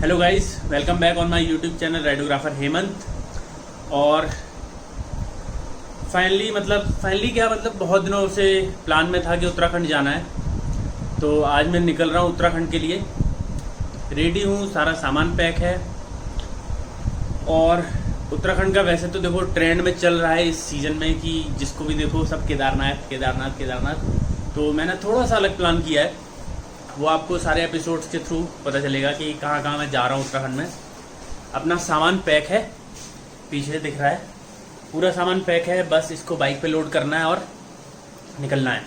Hello guys, welcome back on my YouTube channel Ridographer Hemant. और finally क्या बहुत दिनों से प्लान में था कि उत्तराखंड जाना है। तो आज मैं निकल रहा हूँ उत्तराखंड के लिए। रेडी हूँ, सारा सामान पैक है। और उत्तराखंड का वैसे तो देखो ट्रेंड में चल रहा है इस सीज़न में कि जिसको भी देखो सब केदारनाथ केदारनाथ केदारनाथ। तो मैंने थोड़ा सा अलग प्लान किया है, वो आपको सारे एपिसोड्स के थ्रू पता चलेगा कि कहाँ कहाँ मैं जा रहा हूँ उत्तराखंड में। अपना सामान पैक है, पीछे दिख रहा है, पूरा सामान पैक है। बस इसको बाइक पे लोड करना है और निकलना है।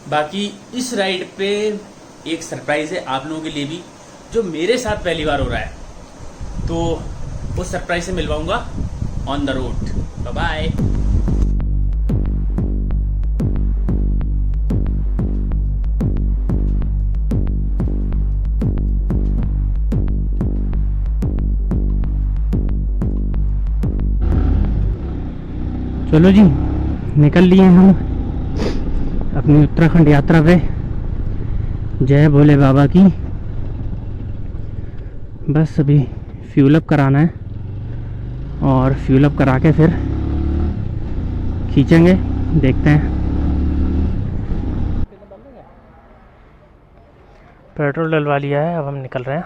बाकी इस राइड पे एक सरप्राइज़ है आप लोगों के लिए भी, जो मेरे साथ पहली बार हो रहा है। तो उस सरप्राइज से मिलवाऊंगा on the road. Bye bye. चलो जी, निकल लिए हम अपनी उत्तराखंड यात्रा पे। जय भोले बाबा की। बस अभी फ्यूल अप कराना है और फ्यूल अप करा के फिर खींचेंगे, देखते हैं। पेट्रोल डलवा लिया है, अब हम निकल रहे हैं।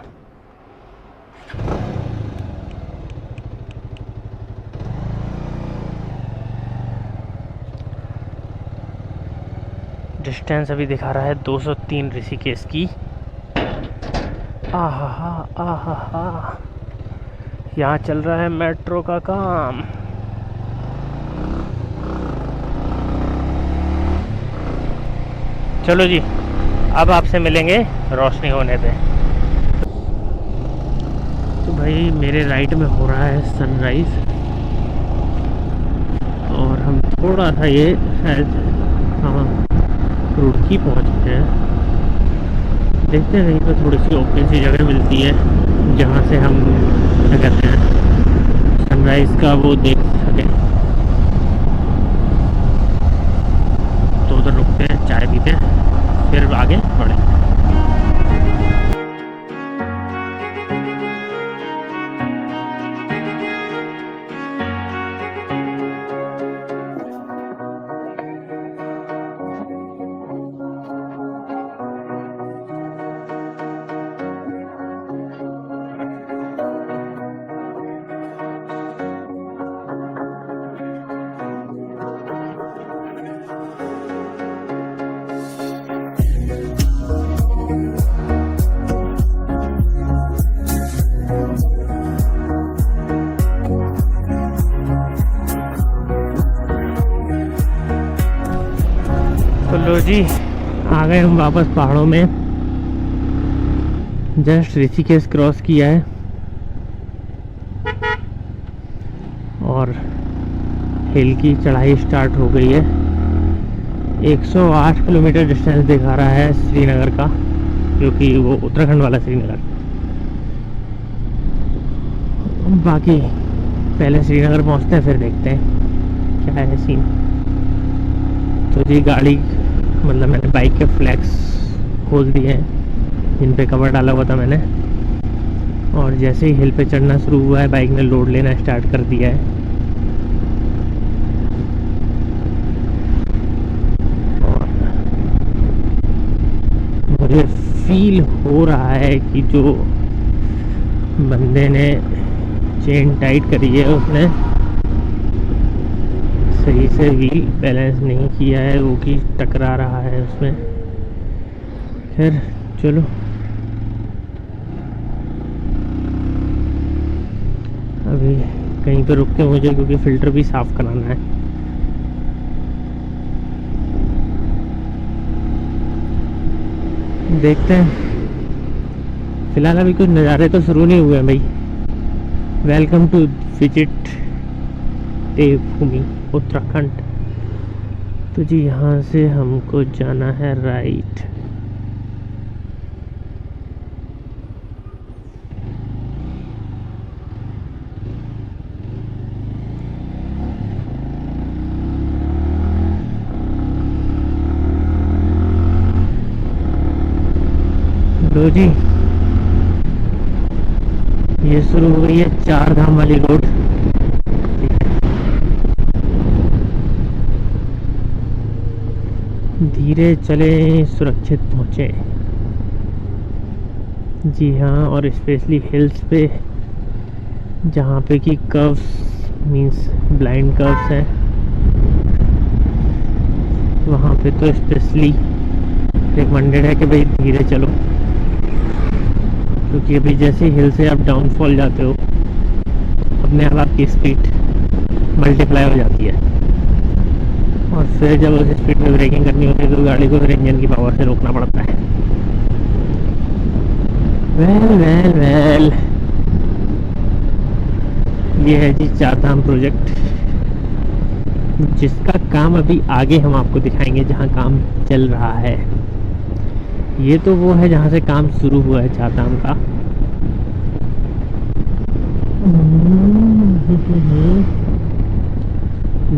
डिस्टेंस अभी दिखा रहा है 203 ऋषिकेश की। आहा, यहाँ चल रहा है मेट्रो का काम। चलो जी, अब आपसे मिलेंगे रोशनी होने पे। तो भाई मेरे राइट में हो रहा है सनराइज और हम थोड़ा सा ये शायद रुड़की पहुँच गए हैं। देखते हैं, कहीं पर थोड़ी सी ओपन सी जगह मिलती है जहाँ से हम क्या कहते हैं सनराइज़ का वो देख सकें। तो उधर रुकते हैं, चाय पीते हैं, फिर आगे बढ़ें। तो लो जी, आ गए हम वापस पहाड़ों में। जस्ट ऋषिकेश क्रॉस किया है और हिल की चढ़ाई स्टार्ट हो गई है। 108 किलोमीटर डिस्टेंस दिखा रहा है श्रीनगर का, क्योंकि वो उत्तराखंड वाला श्रीनगर। बाकी पहले श्रीनगर पहुंचते हैं, फिर देखते हैं क्या है सीन। तो जी गाड़ी मैंने बाइक के फ्लैक्स खोल दिए हैं जिन पे कवर डाला हुआ था मैंने। और जैसे ही हिल पे चढ़ना शुरू हुआ है, बाइक ने लोड लेना स्टार्ट कर दिया है। और मुझे फील हो रहा है कि जो बंदे ने चेन टाइट करी है उसने सही से व्हील बैलेंस नहीं किया है, वो कि टकरा रहा है उसमें। खैर चलो, अभी कहीं पे रुकते हैं मुझे, क्योंकि फ़िल्टर भी साफ़ कराना है। देखते हैं। फिलहाल अभी कुछ नज़ारे तो शुरू नहीं हुए हैं भाई। वेलकम टू विजिट देवभूमि उत्तराखंड। तो जी यहाँ से हमको जाना है राइट। लो जी, ये शुरू हो गई है चार धाम वाली रोड। धीरे चले सुरक्षित पहुँचे। जी हाँ, और स्पेशली हिल्स पे जहाँ पे कि कर्व्स मींस ब्लाइंड कर्व्स हैं, वहाँ पे तो स्पेशली रिकमेंडेड है कि भाई धीरे चलो, क्योंकि अभी जैसे हिल से आप डाउनफॉल जाते हो अपने आप आपकी स्पीड मल्टीप्लाई हो जाती है, और फिर जब उस स्पीड में ब्रेकिंग करनी होती है तो गाड़ी को फिर इंजन की पावर से रोकना पड़ता है। वेल ये है जी चारधाम प्रोजेक्ट, जिसका काम अभी आगे हम आपको दिखाएंगे जहाँ काम चल रहा है। ये तो वो है जहाँ से काम शुरू हुआ है चारधाम का।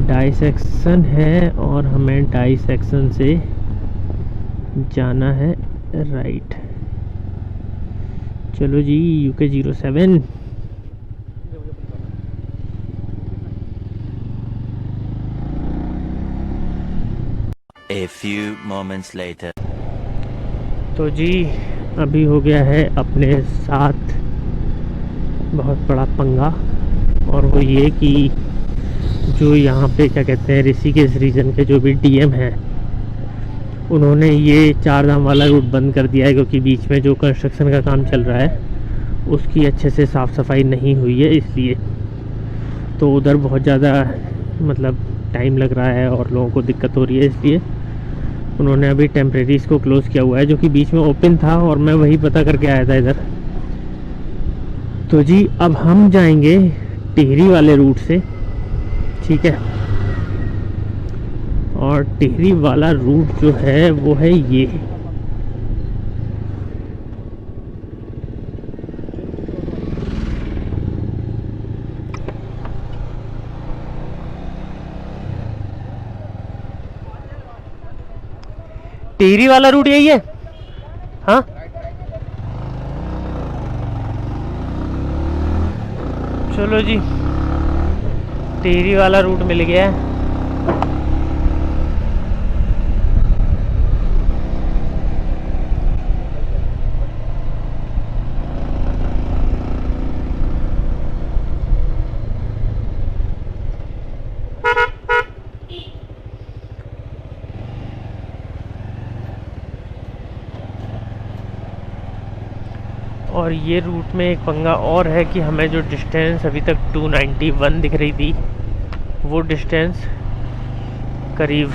डाइसेक्शन है और हमें डाइसेक्शन से जाना है राइट। चलो जी UK 07। A few moments later. तो जी अभी हो गया है अपने साथ बहुत बड़ा पंगा, और वो ये कि जो यहाँ पे क्या कहते हैं ऋषिकेश रीजन के जो भी DM हैं, उन्होंने ये चारधाम वाला रूट बंद कर दिया है, क्योंकि बीच में जो कंस्ट्रक्शन का काम चल रहा है उसकी अच्छे से साफ़ सफाई नहीं हुई है, इसलिए तो उधर बहुत ज़्यादा मतलब टाइम लग रहा है और लोगों को दिक्कत हो रही है, इसलिए उन्होंने अभी टेम्परेरी इसको क्लोज़ किया हुआ है, जो कि बीच में ओपन था और मैं वही पता करके आया था इधर। तो जी अब हम जाएंगे टिहरी वाले रूट से, ठीक है, और टिहरी वाला रूट जो है वो है ये। टिहरी वाला रूट यही है, हाँ। चलो जी टिहरी वाला रूट मिल गया है। और ये रूट में एक पंगा और है कि हमें जो डिस्टेंस अभी तक 291 दिख रही थी, वो डिस्टेंस करीब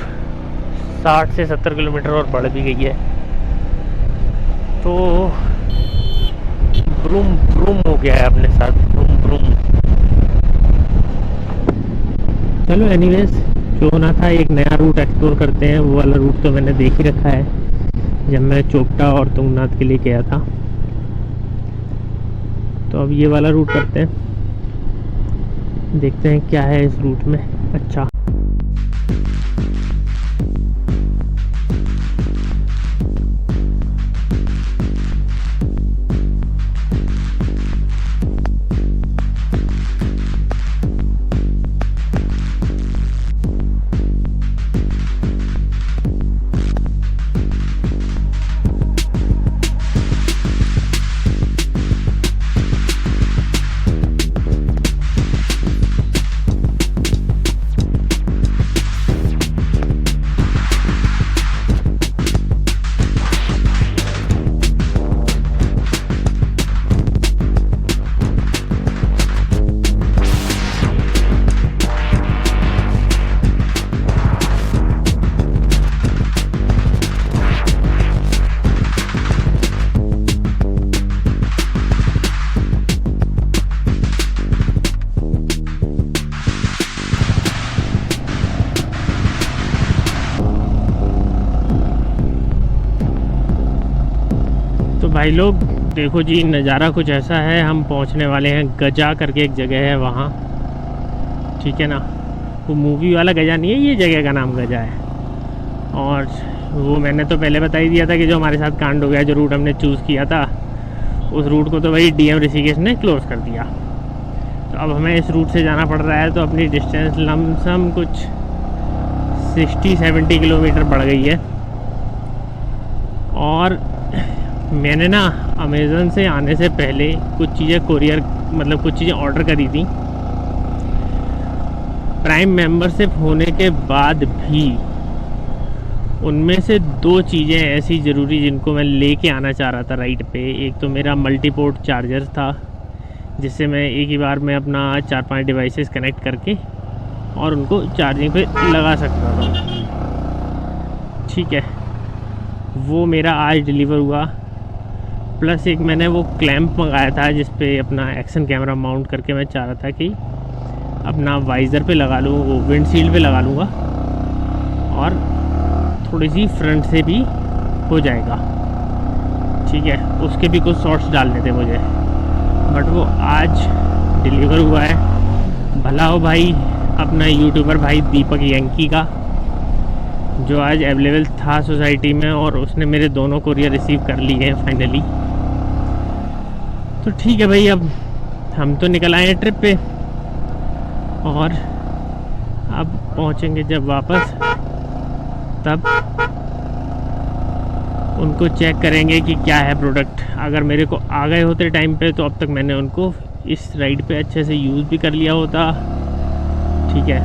60 से 70 किलोमीटर और बढ़ भी गई है। तो ब्रूम ब्रूम हो गया है अपने साथ, ब्रूम ब्रूम। चलो एनीवेज, जो होना था एक नया रूट एक्सप्लोर करते हैं। वो वाला रूट तो मैंने देख ही रखा है जब मैं चोपटा और तुंगनाथ के लिए गया था, तो अब ये वाला रूट करते हैं, देखते हैं क्या है इस रूट में अच्छा। भाई लोग देखो जी, नज़ारा कुछ ऐसा है। हम पहुंचने वाले हैं गजा करके एक जगह है वहाँ, ठीक है ना। वो मूवी वाला गजा नहीं है, ये जगह का नाम गजा है। और वो मैंने तो पहले बता ही दिया था कि जो हमारे साथ कांड हो गया, जो रूट हमने चूज़ किया था उस रूट को तो भाई डीएम ऋषिकेश ने क्लोज़ कर दिया। तो अब हमें इस रूट से जाना पड़ रहा है, तो अपनी डिस्टेंस लमसम कुछ 60-70 किलोमीटर बढ़ गई है। और मैंने ना अमेज़न से आने से पहले कुछ चीज़ें कुछ चीज़ें ऑर्डर करी थी। प्राइम मेंबरशिप होने के बाद भी उनमें से 2 चीज़ें ऐसी ज़रूरी जिनको मैं लेके आना चाह रहा था राइड पे। एक तो मेरा मल्टीपोर्ट चार्जर था, जिससे मैं एक ही बार में अपना 4-5 डिवाइसेस कनेक्ट करके और उनको चार्जिंग पे लगा सकता था। ठीक है, वो मेरा आज डिलीवर हुआ। प्लस एक मैंने वो क्लैंप मंगाया था जिस पे अपना एक्शन कैमरा माउंट करके मैं चाह रहा था कि अपना वाइज़र पे लगा लूँ, वो विंडशील्ड पे लगा लूँगा और थोड़ी सी फ्रंट से भी हो जाएगा। ठीक है, उसके भी कुछ शॉर्ट्स डालने थे मुझे, बट वो आज डिलीवर हुआ है। भला हो भाई अपना यूट्यूबर भाई दीपक यंकी का, जो आज अवेलेबल था सोसाइटी में, और उसने मेरे दोनों कोरियर रिसीव कर लिए हैं फाइनली। तो ठीक है भाई, अब हम तो निकल आए हैं ट्रिप पे, और अब पहुंचेंगे जब वापस, तब उनको चेक करेंगे कि क्या है प्रोडक्ट। अगर मेरे को आ गए होते टाइम पे तो अब तक मैंने उनको इस राइड पे अच्छे से यूज़ भी कर लिया होता। ठीक है,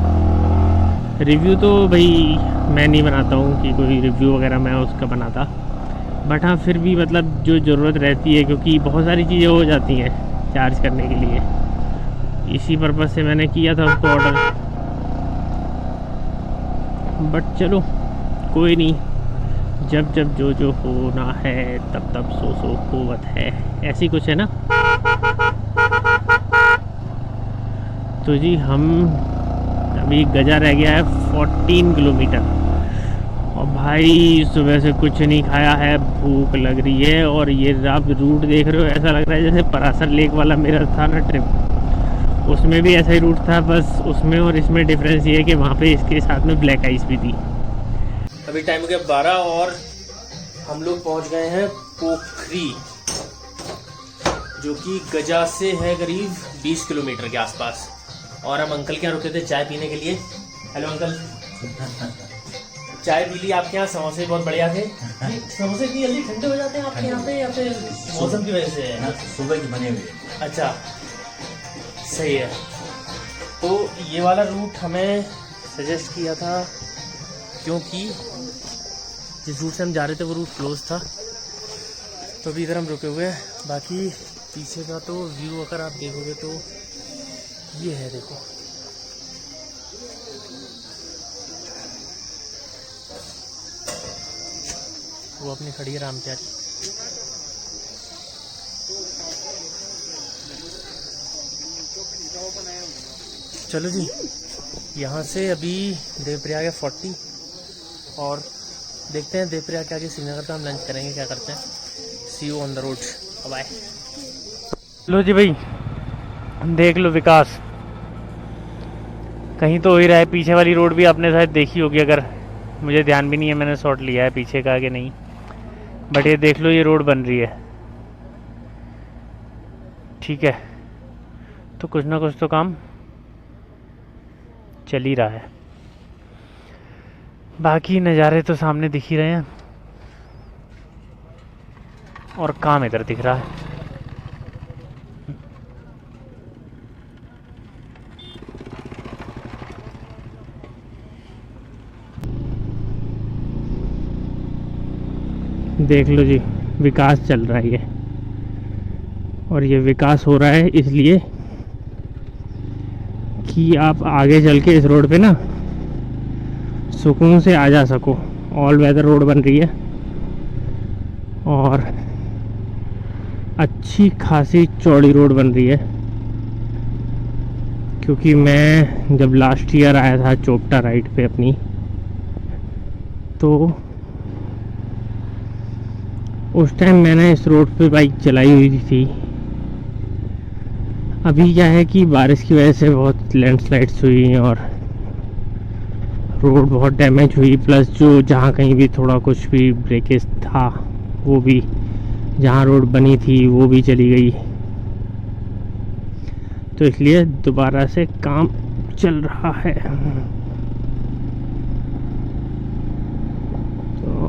रिव्यू तो भाई मैं नहीं बनाता हूँ कि कोई रिव्यू वगैरह मैं उसका बनाता, बट हाँ फिर भी मतलब जो ज़रूरत रहती है, क्योंकि बहुत सारी चीज़ें हो जाती हैं चार्ज करने के लिए, इसी पर्पज़ से मैंने किया था उसको ऑर्डर। बट चलो कोई नहीं, जब जब जो जो होना है तब तब सो होवत है, ऐसी कुछ है ना। तो जी हम अभी गजा रह गया है 14 किलोमीटर, और भाई सुबह से कुछ नहीं खाया है, भूख लग रही है। और ये आप रूट देख रहे हो, ऐसा लग रहा है जैसे परासर लेक वाला मेरा था ना ट्रिप, उसमें भी ऐसा ही रूट था, बस उसमें और इसमें डिफरेंस ये है कि वहाँ पे इसके साथ में ब्लैक आइस भी थी। अभी टाइम हो गया 12 और हम लोग पहुंच गए हैं पोखरी, जो कि गजा से है करीब 20 किलोमीटर के आसपास। और हम अंकल के यहाँ रुके थे चाय पीने के लिए। हेलो अंकल, चाय पी ली आपके यहाँ? समोसे बहुत बढ़िया थे। समोसे इतनी जल्दी ठंडे हो जाते हैं आपके यहाँ पे, या फिर मौसम की वजह से? सुबह की बने हुए। अच्छा, सही है। तो ये वाला रूट हमें सजेस्ट किया था, क्योंकि जिस रूट से हम जा रहे थे वो रूट क्लोज था, तो अभी इधर हम रुके हुए हैं। बाकी पीछे का तो व्यू अगर आप देखोगे तो ये है, देखो। वो अपनी खड़ी है राम प्यारी। चलो जी, यहाँ से अभी देवप्रयाग है 40, और देखते हैं देवप्रयाग के आगे श्रीनगर का हम लंच करेंगे, क्या करते हैं। See you on the road, bye. लो जी भाई, देख लो विकास, कहीं तो हो ही रहा है। पीछे वाली रोड भी आपने शायद देखी होगी, अगर मुझे ध्यान भी नहीं है मैंने शॉट लिया है पीछे का आगे नहीं, बट ये देख लो ये रोड बन रही है। ठीक है, तो कुछ ना कुछ तो काम चल ही रहा है। बाकी नज़ारे तो सामने दिख ही रहे हैं, और काम इधर दिख रहा है। देख लो जी, विकास चल रहा है ये, और ये विकास हो रहा है इसलिए कि आप आगे चल के इस रोड पे ना सुकून से आ जा सको। ऑल वेदर रोड बन रही है, और अच्छी खासी चौड़ी रोड बन रही है। क्योंकि मैं जब लास्ट ईयर आया था चोपटा राइड पे अपनी, तो उस टाइम मैंने इस रोड पे बाइक चलाई हुई थी। अभी क्या है कि बारिश की वजह से बहुत लैंडस्लाइड्स हुई और रोड बहुत डैमेज हुई, प्लस जो जहाँ कहीं भी थोड़ा कुछ भी ब्रेकेज था वो भी जहाँ रोड बनी थी वो भी चली गई, तो इसलिए दोबारा से काम चल रहा है।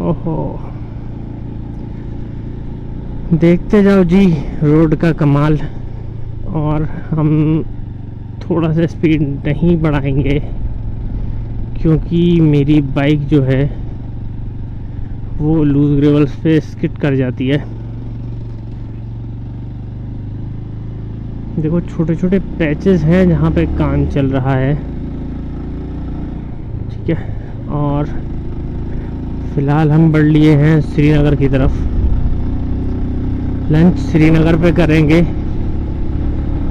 ओहो, देखते जाओ जी रोड का कमाल। और हम थोड़ा सा स्पीड नहीं बढ़ाएंगे क्योंकि मेरी बाइक जो है वो लूज ग्रेवल्स पे स्किड कर जाती है। देखो छोटे छोटे पैचेस हैं जहाँ पे काम चल रहा है, ठीक है। और फिलहाल हम बढ़ लिए हैं श्रीनगर की तरफ। लंच श्रीनगर पे करेंगे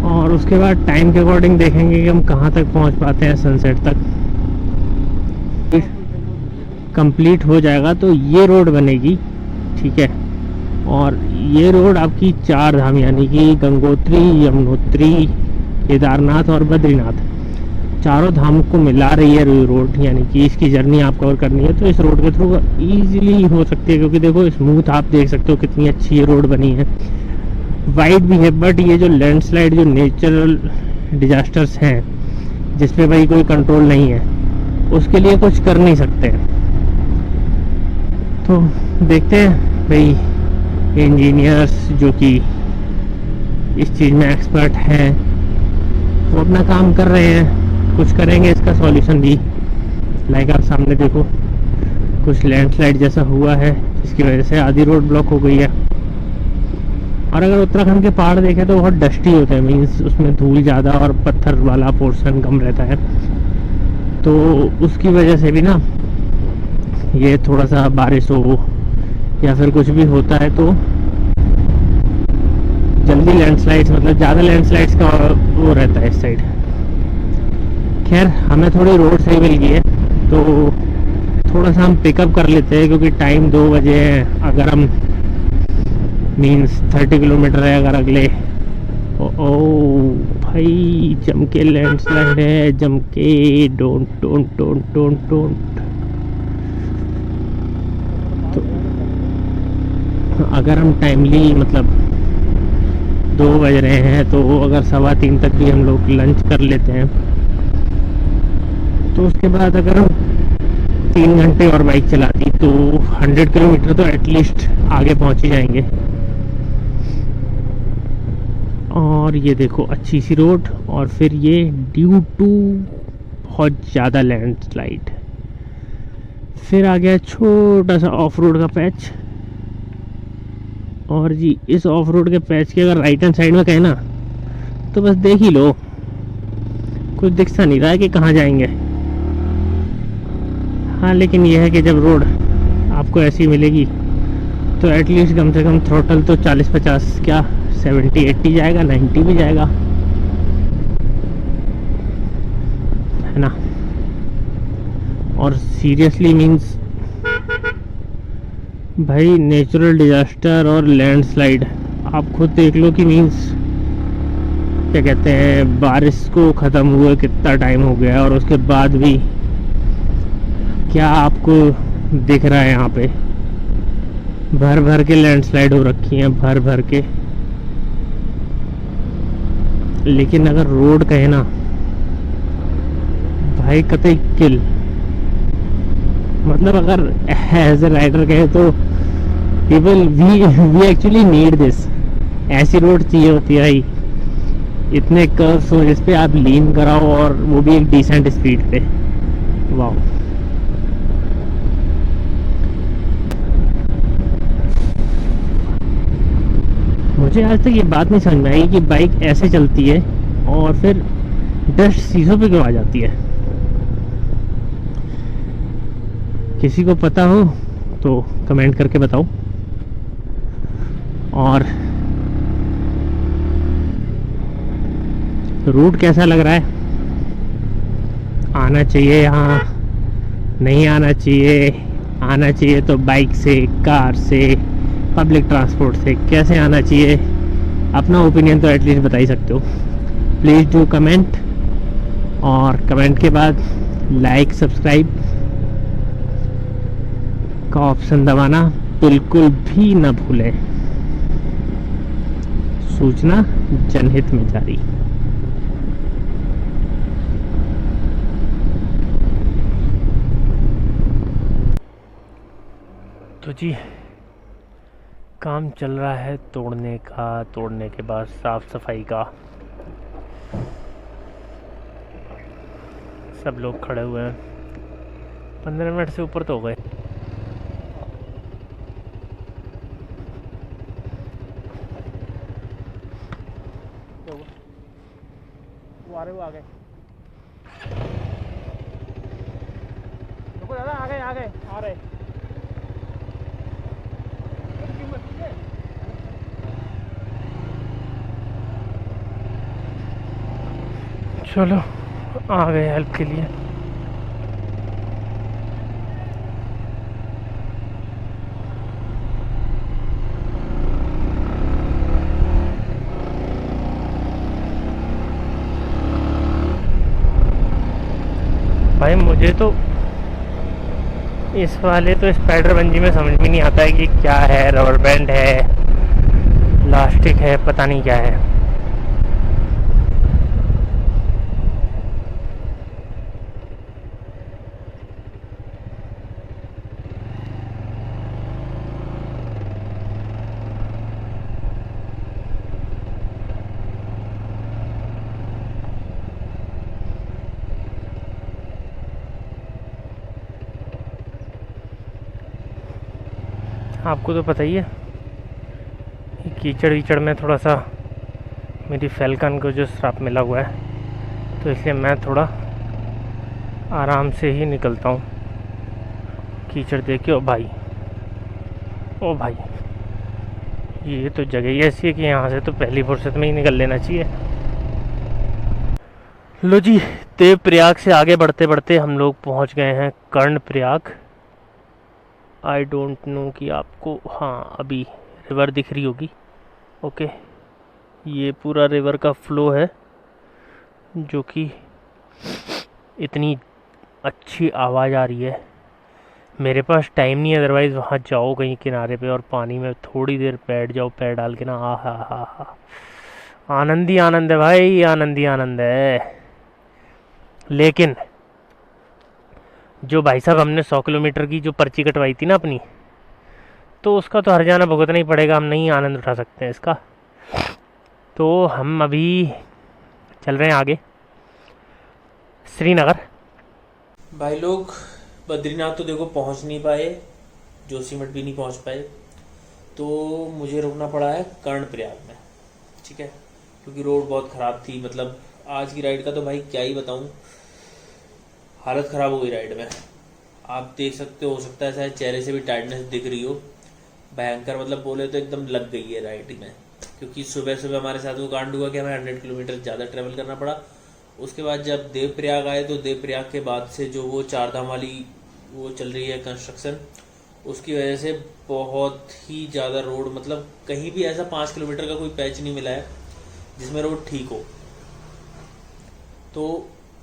और उसके बाद टाइम के अकॉर्डिंग देखेंगे कि हम कहाँ तक पहुँच पाते हैं। सनसेट तक कंप्लीट हो जाएगा तो ये रोड बनेगी, ठीक है। और ये रोड आपकी 4 धाम यानी कि गंगोत्री, यमुनोत्री, केदारनाथ और बद्रीनाथ, चारों धाम को मिला रही है रोड। यानी कि इसकी जर्नी आप कवर करनी है तो इस रोड के थ्रू इजीली हो सकती है, क्योंकि देखो स्मूथ आप देख सकते हो कितनी अच्छी ये रोड बनी है। वाइड भी है, बट ये जो लैंडस्लाइड, जो नेचुरल डिजास्टर्स हैं जिसपे भाई कोई कंट्रोल नहीं है, उसके लिए कुछ कर नहीं सकते। तो देखते हैं भाई, इंजीनियर्स जो कि इस चीज़ में एक्सपर्ट हैं वो अपना काम कर रहे हैं, कुछ करेंगे इसका सॉल्यूशन भी। लाइक आप सामने देखो कुछ लैंडस्लाइड जैसा हुआ है जिसकी वजह से आधी रोड ब्लॉक हो गई है। और अगर उत्तराखंड के पहाड़ देखें तो बहुत डस्टी होते हैं, मीन्स उसमें धूल ज़्यादा और पत्थर वाला पोर्शन कम रहता है, तो उसकी वजह से भी ना ये थोड़ा सा बारिश हो या फिर कुछ भी होता है तो जल्दी लैंडस्लाइड्स, मतलब ज़्यादा लैंडस्लाइड्स का वो रहता है इस साइड। खैर हमें थोड़ी रोड सही मिल गई है तो थोड़ा सा हम पिकअप कर लेते हैं, क्योंकि टाइम 2 बजे है। अगर हम मीन्स 30 किलोमीटर है अगर अगले, ओ भाई जम के लैंडस्लाइड है, जम के। Don't don't don't don't don't. अगर हम टाइमली, मतलब 2 बज रहे हैं, तो अगर 2:15 तक भी हम लोग लंच कर लेते हैं तो उसके बाद अगर हम 3 घंटे और बाइक चलाती तो 100 किलोमीटर तो एटलीस्ट आगे पहुंच ही जाएंगे। और ये देखो अच्छी सी रोड, और फिर ये ड्यू टू बहुत ज़्यादा लैंडस्लाइड फिर आ गया छोटा सा ऑफ रोड का पैच। और जी इस ऑफ रोड के पैच के अगर राइट हैंड साइड में कहें ना तो बस देख ही लो, कुछ दिखता नहीं रहा है कि कहाँ जाएंगे। हाँ लेकिन यह है कि जब रोड आपको ऐसी मिलेगी तो एटलीस्ट कम से कम थ्रोटल तो 40-50 क्या 70-80 जाएगा, 90 भी जाएगा, है ना। और सीरियसली मीन्स भाई नेचुरल डिजास्टर और लैंडस्लाइड आप खुद देख लो कि मीन्स क्या कहते हैं, बारिश को ख़त्म हुए कितना टाइम हो गया और उसके बाद भी क्या आपको दिख रहा है। यहाँ पे भर भर के लैंडस्लाइड हो रखी हैं, भर भर के। लेकिन अगर रोड कहे ना भाई कतई किल, मतलब अगर एज ए राइडर कहे तो people we actually need this. ऐसी रोड चाहिए होती है भाई, इतने कर्व्स हो जिस पे आप लीन कराओ और वो भी एक डिसेंट स्पीड पे। वाह, मुझे आज तक ये बात नहीं समझ में आई कि बाइक ऐसे चलती है और फिर डस्ट शीशों पे क्यों आ जाती है। किसी को पता हो तो कमेंट करके बताओ। और रूट कैसा लग रहा है, आना चाहिए यहाँ, नहीं आना चाहिए, आना चाहिए तो बाइक से, कार से, पब्लिक ट्रांसपोर्ट से, कैसे आना चाहिए, अपना ओपिनियन तो एटलीस्ट बता ही सकते हो। प्लीज़ डू कमेंट, और कमेंट के बाद लाइक सब्सक्राइब का ऑप्शन दबाना बिल्कुल भी ना भूलें। सूचना जनहित में जारी। तो जी काम चल रहा है तोड़ने का, तोड़ने के बाद साफ सफाई का। सब लोग खड़े हुए हैं, 15 मिनट से ऊपर तो हो गए। वो आ रहे, वो आ गए, रुको दादा, आ गए आ गए, आ रहे। चलो आ गए हेल्प के लिए। भाई मुझे तो इस वाले तो स्पाइडर बंजी में समझ में नहीं आता है कि क्या है, रबर बैंड है, प्लास्टिक है, पता नहीं क्या है। आपको तो पता ही है कीचड़ वीचड़ में थोड़ा सा मेरी फैल्कन को जो श्राप मिला हुआ है, तो इसलिए मैं थोड़ा आराम से ही निकलता हूँ। कीचड़ देख के, ओ भाई ये तो जगह ही ऐसी है कि यहाँ से तो पहली फुर्सत में ही निकल लेना चाहिए। लो जी, देवप्रयाग से आगे बढ़ते बढ़ते हम लोग पहुँच गए हैं कर्णप्रयाग। आई डोंट नो कि आपको, हाँ अभी रिवर दिख रही होगी। ओके, ये पूरा रिवर का फ्लो है जो कि इतनी अच्छी आवाज़ आ रही है। मेरे पास टाइम नहीं है, अदरवाइज़ वहाँ जाओ कहीं किनारे पे और पानी में थोड़ी देर बैठ जाओ पैर डाल के ना, आ हा, आनंद ही आनंद है भाई, आनंद ही आनंद है। लेकिन जो भाई साहब हमने 100 किलोमीटर की जो पर्ची कटवाई थी ना अपनी, तो उसका तो हर्जाना भुगतना ही पड़ेगा, हम नहीं आनंद उठा सकते हैं इसका। तो हम अभी चल रहे हैं आगे श्रीनगर। भाई लोग बद्रीनाथ तो देखो पहुंच नहीं पाए, जोशीमठ भी नहीं पहुंच पाए, तो मुझे रुकना पड़ा है कर्णप्रयाग में, ठीक है, क्योंकि रोड बहुत ख़राब थी। मतलब आज की राइड का तो भाई क्या ही बताऊं, हालत ख़राब हो गई राइड में। आप देख सकते हो सकता है शायद चेहरे से भी टायर्डनेस दिख रही हो, भयंकर, मतलब बोले तो एकदम लग गई है राइड में। क्योंकि सुबह सुबह हमारे साथ वो कांड हुआ कि हमें 100 किलोमीटर ज़्यादा ट्रैवल करना पड़ा। उसके बाद जब देवप्रयाग आए तो देवप्रयाग के बाद से जो वो चारधाम वाली वो चल रही है कंस्ट्रक्शन, उसकी वजह से बहुत ही ज़्यादा रोड, मतलब कहीं भी ऐसा 5 किलोमीटर का कोई पैच नहीं मिला है जिसमें रोड ठीक हो। तो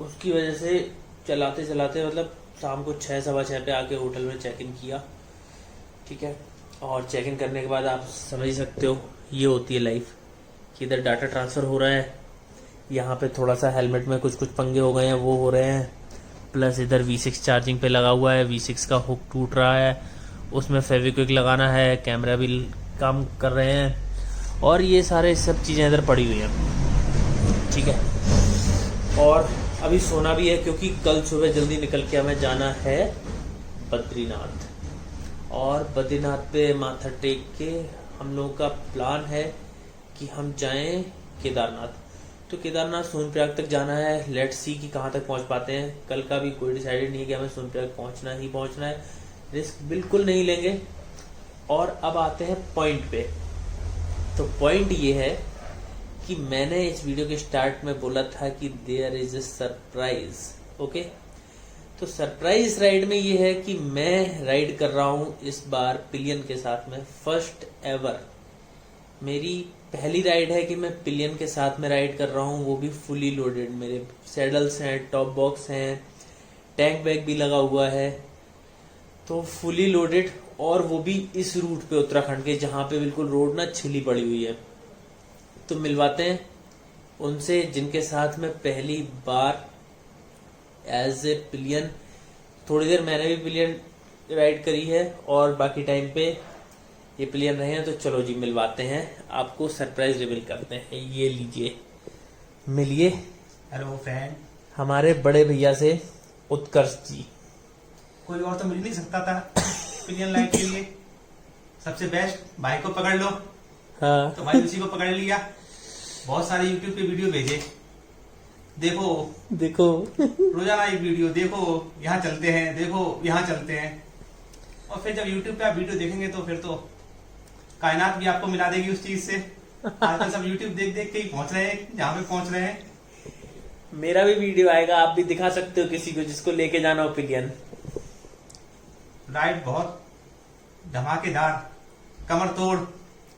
उसकी वजह से चलाते चलाते मतलब शाम को 6 सवा 6 पे आके होटल में चेक इन किया, ठीक है। और चेक इन करने के बाद आप समझ ही सकते हो ये होती है लाइफ कि इधर डाटा ट्रांसफ़र हो रहा है, यहाँ पे थोड़ा सा हेलमेट में कुछ पंगे हो गए हैं वो हो रहे हैं, प्लस इधर V6 चार्जिंग पे लगा हुआ है, V6 का हुक टूट रहा है, उसमें फेविक्विक लगाना है, कैमरा भी काम कर रहे हैं, और ये सारे सब चीज़ें इधर पड़ी हुई हैं, ठीक है। और अभी सोना भी है क्योंकि कल सुबह जल्दी निकल के हमें जाना है बद्रीनाथ, और बद्रीनाथ पे माथा टेक के हम लोगों का प्लान है कि हम जाएं केदारनाथ। तो केदारनाथ सोनप्रयाग तक जाना है, लेट्स सी कि कहाँ तक पहुँच पाते हैं। कल का भी कोई डिसाइडेड नहीं है कि हमें सोनप्रयाग पहुँचना ही पहुँचना है, रिस्क बिल्कुल नहीं लेंगे। और अब आते हैं पॉइंट पे। तो पॉइंट ये है कि मैंने इस वीडियो के स्टार्ट में बोला था कि there is a surprise, okay. तो सरप्राइज राइड में ये है कि मैं राइड कर रहा हूँ इस बार पिलियन के साथ में, फर्स्ट एवर मेरी पहली राइड है कि मैं पिलियन के साथ में राइड कर रहा हूँ, वो भी फुली लोडेड। मेरे सैडल्स हैं, टॉप बॉक्स हैं, टैंक बैग भी लगा हुआ है, तो फुली लोडेड, और वो भी इस रूट पे उत्तराखंड के जहाँ पे बिल्कुल रोड ना छिली पड़ी हुई है। तो मिलवाते हैं उनसे जिनके साथ में पहली बार एज ए पिलियन, थोड़ी देर मैंने भी पिलियन राइड करी है और बाकी टाइम पे ये पिलियन रहे हैं। तो चलो जी मिलवाते हैं, आपको सरप्राइज रिवील करते हैं। ये लीजिए, मिलिए हेलो फ्रेंड। हमारे बड़े भैया से, उत्कर्ष जी। कोई और तो मिल नहीं सकता था पिलियन लाइट के लिए, सबसे बेस्ट। भाई को पकड़ लो, हाँ तो भाई उसी को पकड़ लिया। बहुत सारे यूट्यूब पे वीडियो भेजे, देखो देखो रोजाना एक वीडियो, देखो यहाँ चलते हैं, देखो यहाँ चलते हैं। और फिर जब यूट्यूब पे आप वीडियो देखेंगे तो फिर तो कायनात भी आपको मिला देगी उस चीज से। आजकल सब यूट्यूब देख देख के ही पहुंच रहे हैं जहाँ पे पहुंच रहे हैं। मेरा भी वीडियो आएगा, आप भी दिखा सकते हो किसी को जिसको लेके जाना हो पिलियन। राइड बहुत धमाकेदार, कमर तोड़,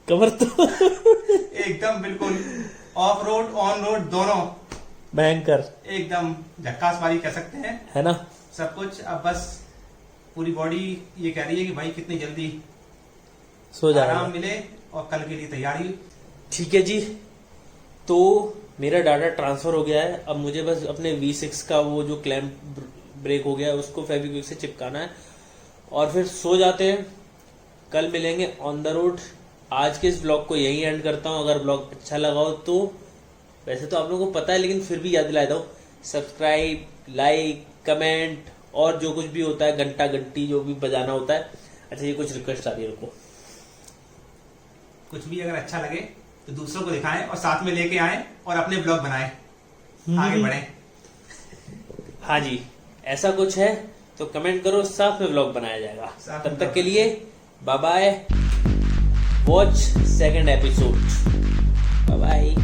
कमर तो एकदम बिल्कुल ऑफ रोड ऑन रोड दोनों भयंकर, एकदम झक्कास वाली कह सकते हैं है ना। सब कुछ। अब बस पूरी बॉडी ये कह रही है कि भाई कितनी जल्दी सो जा आराम मिले और कल के लिए तैयारी। ठीक है जी, तो मेरा डाटा ट्रांसफर हो गया है। अब मुझे बस अपने V6 का वो जो क्लैंप ब्रेक हो गया है उसको फेविक्विक से चिपकाना है और फिर सो जाते हैं। कल मिलेंगे ऑन द रोड। आज के इस ब्लॉग को यहीं एंड करता हूँ। अगर ब्लॉग अच्छा लगा हो तो, वैसे तो आप लोगों को पता है लेकिन फिर भी याद दिला दो, सब्सक्राइब, लाइक, कमेंट और जो कुछ भी होता है, घंटा घंटी जो भी बजाना होता है। अच्छा, ये कुछ रिक्वेस्ट आ रही है, रुको। कुछ भी अगर अच्छा लगे तो दूसरों को दिखाएं और साथ में लेके आएं और अपने ब्लॉग बनाएं, आगे बढ़ें। हाँ जी, ऐसा कुछ है तो कमेंट करो, साथ में ब्लॉग बनाया जाएगा। साथ तब में तक ब्लॉग के लिए bye bye, watch second episode, bye bye.